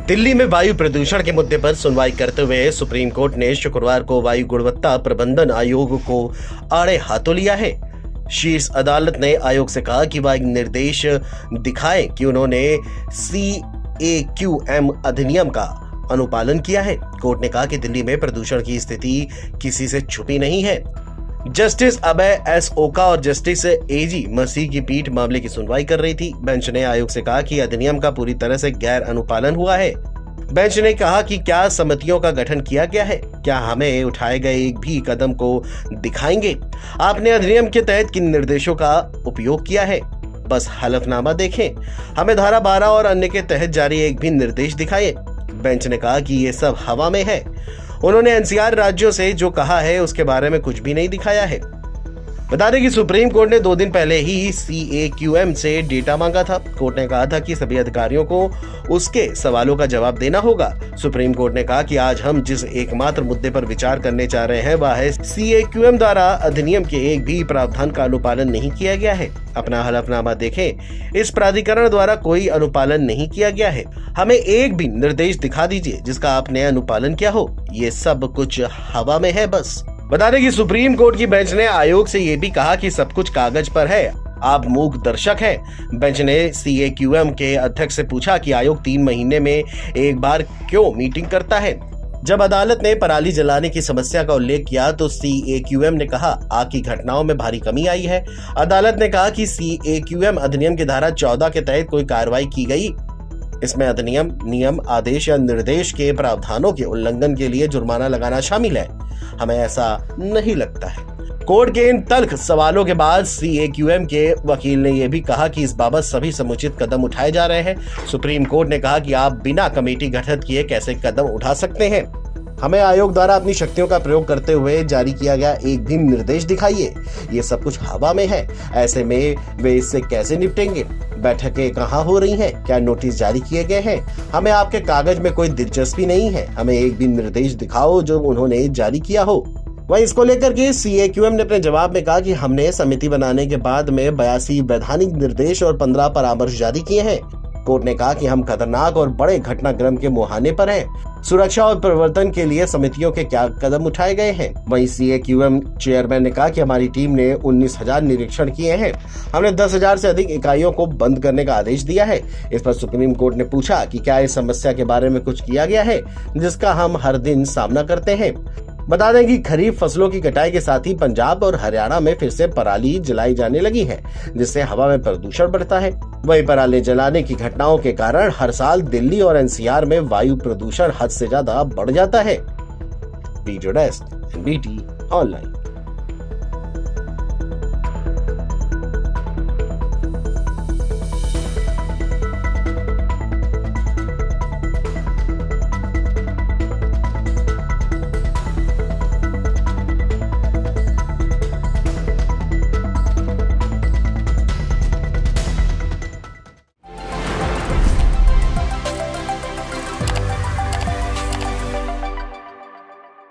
दिल्ली में वायु प्रदूषण के मुद्दे पर सुनवाई करते हुए सुप्रीम कोर्ट ने शुक्रवार को वायु गुणवत्ता प्रबंधन आयोग को आड़े हाथों लिया है। शीर्ष अदालत ने आयोग से कहा कि वह निर्देश दिखाए कि उन्होंने CAQM अधिनियम का अनुपालन किया है। कोर्ट ने कहा कि दिल्ली में प्रदूषण की स्थिति किसी से छुपी नहीं है। जस्टिस अभय S ओका और जस्टिस AG मसीह की पीठ मामले की सुनवाई कर रही थी। बेंच ने आयोग से कहा कि अधिनियम का पूरी तरह से गैर अनुपालन हुआ है। बेंच ने कहा कि क्या समितियों का गठन किया गया है, क्या हमें उठाए गए एक भी कदम को दिखाएंगे, आपने अधिनियम के तहत किन निर्देशों का उपयोग किया है, बस हलफनामा देखें, हमें धारा 12 और अन्य के तहत जारी एक भी निर्देश दिखाइए। बेंच ने कहा कि ये सब हवा में है। उन्होंने NCR राज्यों से जो कहा है उसके बारे में कुछ भी नहीं दिखाया है। बता दें कि सुप्रीम कोर्ट ने 2 दिन पहले ही CAQM से डेटा मांगा था। कोर्ट ने कहा था कि सभी अधिकारियों को उसके सवालों का जवाब देना होगा। सुप्रीम कोर्ट ने कहा कि आज हम जिस एकमात्र मुद्दे पर विचार करने जा रहे हैं वह है CAQM द्वारा अधिनियम के एक भी प्रावधान का अनुपालन नहीं किया गया है। अपना हलफनामा देखें, इस प्राधिकरण द्वारा कोई अनुपालन नहीं किया गया है। हमें एक भी निर्देश दिखा दीजिए जिसका आपने अनुपालन किया हो। ये सब कुछ हवा में है बस। बता दें कि सुप्रीम कोर्ट की बेंच ने आयोग से ये भी कहा कि सब कुछ कागज पर है, आप मूक दर्शक हैं। बेंच ने CAQM के अध्यक्ष से पूछा कि आयोग 3 महीने में एक बार क्यों मीटिंग करता है। जब अदालत ने पराली जलाने की समस्या का उल्लेख किया तो CAQM ने कहा आग की घटनाओं में भारी कमी आई है। अदालत ने कहा कि CAQM अधिनियम की धारा 14 के तहत कोई कार्रवाई की गई। इसमें अधिनियम, नियम, आदेश या निर्देश के प्रावधानों के उल्लंघन के लिए जुर्माना लगाना शामिल है। हमें ऐसा नहीं लगता है। कोर्ट के इन तल्ख सवालों के बाद CAQM के वकील ने यह भी कहा कि इस बाबत सभी समुचित कदम उठाए जा रहे हैं। सुप्रीम कोर्ट ने कहा कि आप बिना कमेटी गठित किए कैसे कदम उठा सकते हैं। हमें आयोग द्वारा अपनी शक्तियों का प्रयोग करते हुए जारी किया गया एक भी निर्देश दिखाइए। ये सब कुछ हवा में है। ऐसे में वे इससे कैसे निपटेंगे? बैठकें कहाँ हो रही हैं? क्या नोटिस जारी किए गए हैं? हमें आपके कागज में कोई दिलचस्पी नहीं है। हमें एक भी निर्देश दिखाओ जो उन्होंने जारी किया हो। वहीं इसको लेकर के CAQM ने अपने जवाब में कहा कि हमने समिति बनाने के बाद में 82 वैधानिक निर्देश और 15 परामर्श जारी किए हैं। कोर्ट ने कहा कि हम खतरनाक और बड़े घटनाक्रम के मुहाने पर हैं। सुरक्षा और प्रवर्तन के लिए समितियों के क्या कदम उठाए गए हैं। वहीं CAQM चेयरमैन ने कहा कि हमारी टीम ने 19,000 निरीक्षण किए हैं। हमने 10,000 से अधिक इकाइयों को बंद करने का आदेश दिया है। इस पर सुप्रीम कोर्ट ने पूछा कि क्या इस समस्या के बारे में कुछ किया गया है जिसका हम हर दिन सामना करते हैं। बता दें कि खरीफ फसलों की कटाई के साथ ही पंजाब और हरियाणा में फिर से पराली जलाई जाने लगी है, जिससे हवा में प्रदूषण बढ़ता है। वहीं पराली जलाने की घटनाओं के कारण हर साल दिल्ली और NCR में वायु प्रदूषण हद से ज्यादा बढ़ जाता है। Video desk NBT online.